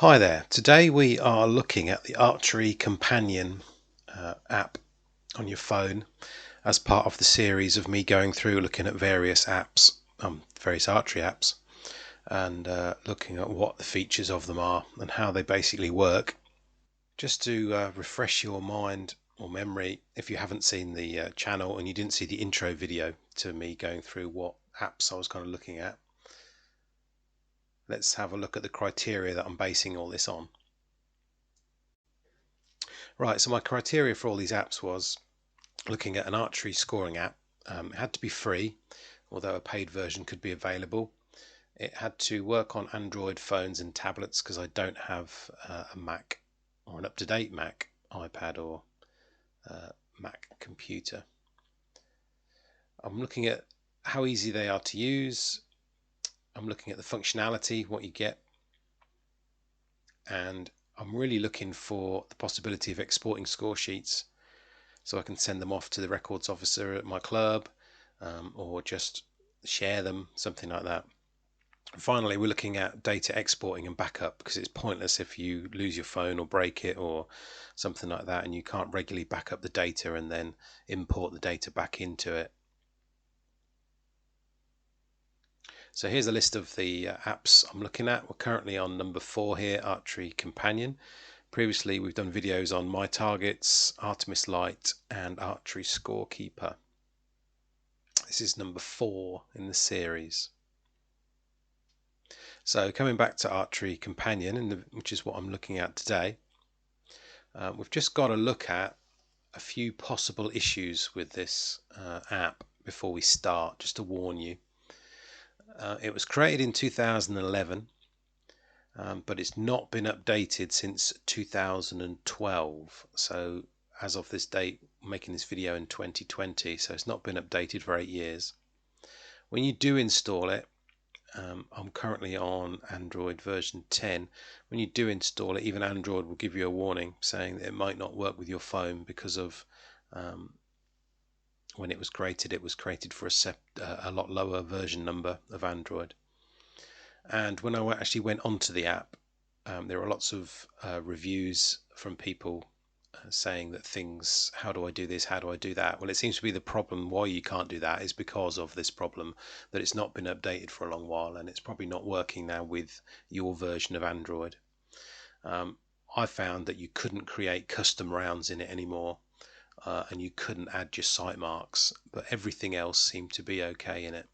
Hi there. Today we are looking at the Archery Companion app on your phone as part of the series of me going through looking at various apps, various archery apps, and looking at what the features of them are and how they basically work. Just to refresh your mind or memory, if you haven't seen the channel and you didn't see the intro video to me going through what apps I was kind of looking at, let's have a look at the criteria that I'm basing all this on. Right, so my criteria for all these apps was looking at an archery scoring app. It had to be free, although a paid version could be available. It had to work on Android phones and tablets because I don't have a Mac or an up-to-date Mac, iPad or Mac computer. I'm looking at how easy they are to use. I'm looking at the functionality, what you get, and I'm really looking for the possibility of exporting score sheets so I can send them off to the records officer at my club, or just share them, something like that. Finally, we're looking at data exporting and backup, because it's pointless if you lose your phone or break it or something like that and you can't regularly back up the data and then import the data back into it. So here's a list of the apps I'm looking at. We're currently on number 4 here, Archery Companion. Previously we've done videos on My Targets, Artemis Light and Archery Scorekeeper. This is number 4 in the series. So coming back to Archery Companion, which is what I'm looking at today, we've just got to look at a few possible issues with this app before we start, just to warn you. It was created in 2011, but it's not been updated since 2012. So as of this date, I'm making this video in 2020, so it's not been updated for 8 years. When you do install it, I'm currently on Android version 10. When you do install it, even Android will give you a warning saying that it might not work with your phone because of when it was created for a lot lower version number of Android. And when I actually went onto the app, there were lots of reviews from people saying that things, how do I do this, how do I do that? Well, it seems to be the problem why you can't do that is because of this problem, that it's not been updated for a long while and it's probably not working now with your version of Android. I found that you couldn't create custom rounds in it anymore, and you couldn't add your sight marks, but everything else seemed to be okay in it.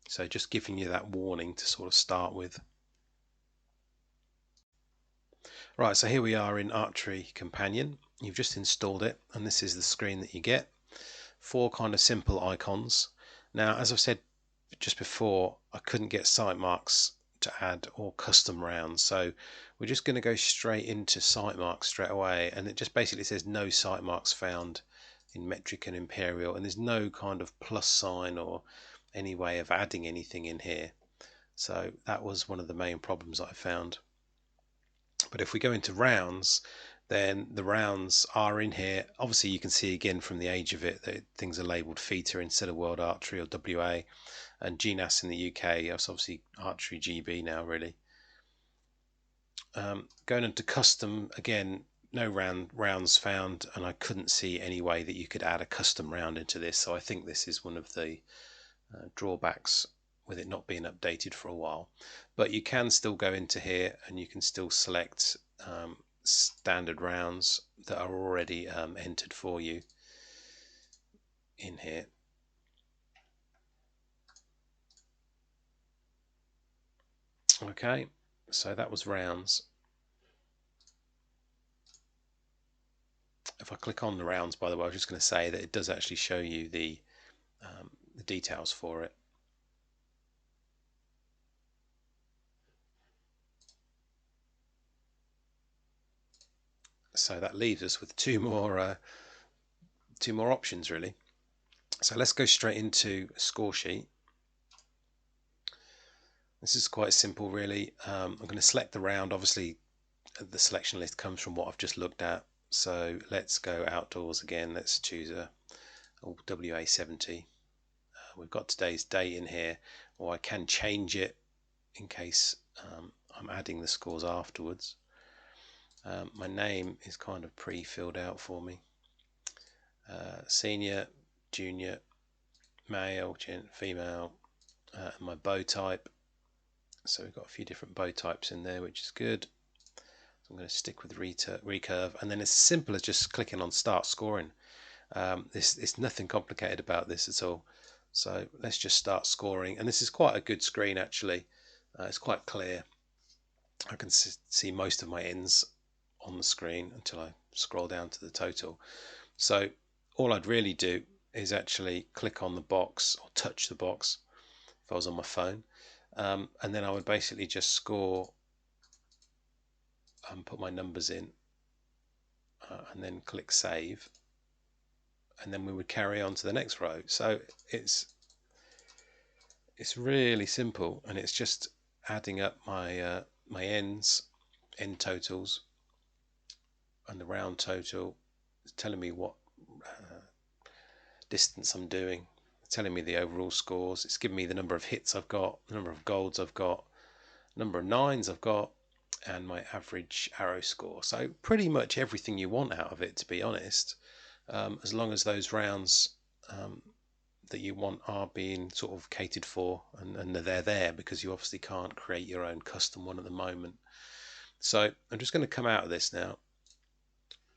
So just giving you that warning to sort of start with. Right, so here we are in Archery Companion. You've just installed it and this is the screen that you get. 4 kind of simple icons. Now, as I've said just before, I couldn't get sight marks to add or custom rounds, so we're just going to go straight into sight marks straight away, and it just basically says no sight marks found in metric and imperial, and there's no kind of plus sign or any way of adding anything in here. So that was one of the main problems I found. But if we go into rounds, then the rounds are in here. Obviously you can see again from the age of it that things are labelled FITA instead of World Archery or WA, and GNAS in the UK. It's obviously Archery GB now, really. Going into custom, again, no rounds found, and I couldn't see any way that you could add a custom round into this, so I think this is one of the drawbacks with it not being updated for a while. But you can still go into here and you can still select standard rounds that are already entered for you in here. Okay, so that was rounds. If I click on the rounds, by the way, I was just going to say that it does actually show you the details for it. So that leaves us with two more options really. So let's go straight into a score sheet. This is quite simple really. I'm going to select the round. Obviously the selection list comes from what I've just looked at. So let's go outdoors again. Let's choose a WA70. We've got today's date in here, or I can change it in case I'm adding the scores afterwards. My name is kind of pre-filled out for me. Senior, junior, male, female, my bow type. So we've got a few different bow types in there, which is good. So I'm going to stick with recurve, and then it's simple as just clicking on start scoring. It's nothing complicated about this at all. So let's just start scoring, and this is quite a good screen actually. It's quite clear. I can see most of my ends on the screen until I scroll down to the total. So all I'd really do is actually click on the box or touch the box if I was on my phone, and then I would basically just score and put my numbers in, and then click save, and then we would carry on to the next row. So it's really simple, and it's just adding up my my end totals, and the round total is telling me what distance I'm doing, it's telling me the overall scores. It's giving me the number of hits I've got, the number of golds I've got, number of nines I've got, and my average arrow score. So pretty much everything you want out of it, to be honest, as long as those rounds that you want are being sort of catered for, and they're there, because you obviously can't create your own custom one at the moment. So I'm just going to come out of this now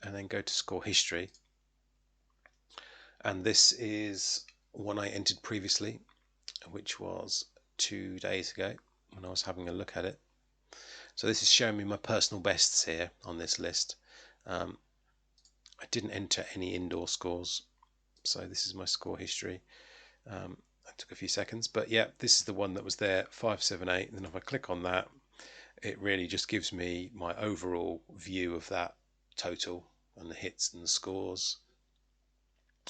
and then go to score history, and this is one I entered previously, which was 2 days ago when I was having a look at it. So this is showing me my personal bests here on this list. I didn't enter any indoor scores, so this is my score history. It took a few seconds, but yeah, this is the one that was there, 578. And then if I click on that, it really just gives me my overall view of that total and the hits and the scores.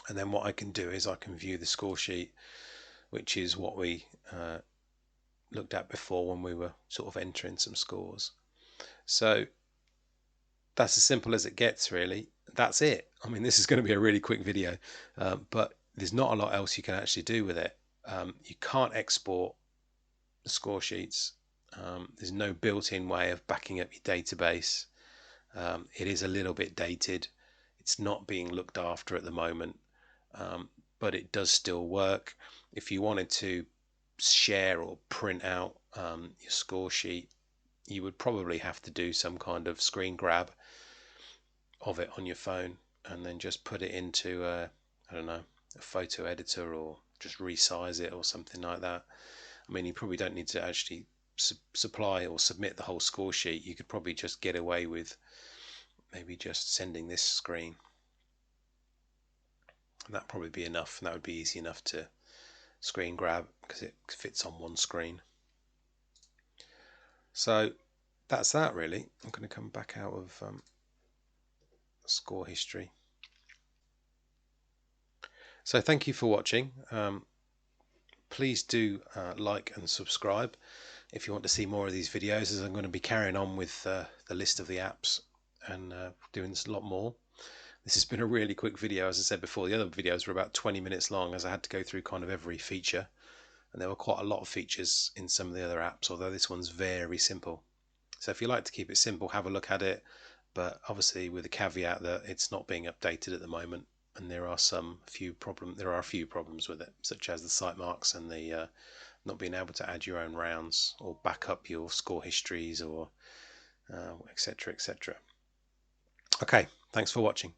And then what I can do is I can view the score sheet, which is what we looked at before when we were sort of entering some scores. So that's as simple as it gets, really. That's it. I mean, this is going to be a really quick video, but there's not a lot else you can actually do with it. You can't export the score sheets. There's no built-in way of backing up your database. It is a little bit dated. It's not being looked after at the moment, but it does still work. If you wanted to share or print out your score sheet, you would probably have to do some kind of screen grab of it on your phone and then just put it into I don't know, a photo editor, or just resize it or something like that. I mean, you probably don't need to actually supply or submit the whole score sheet. You could probably just get away with maybe just sending this screen, and that'd probably be enough, and that would be easy enough to screen grab because it fits on one screen. So that's that, really. I'm going to come back out of score history. So thank you for watching. Please do like and subscribe if you want to see more of these videos, as I'm going to be carrying on with the list of the apps and doing this a lot more. This has been a really quick video. As I said before, the other videos were about 20 minutes long, as I had to go through kind of every feature, and there were quite a lot of features in some of the other apps, although this one's very simple. So if you like to keep it simple, have a look at it, but obviously with the caveat that it's not being updated at the moment, and there are a few problems with it, such as the site marks and the not being able to add your own rounds or back up your score histories, or etc. etc. Okay, thanks for watching.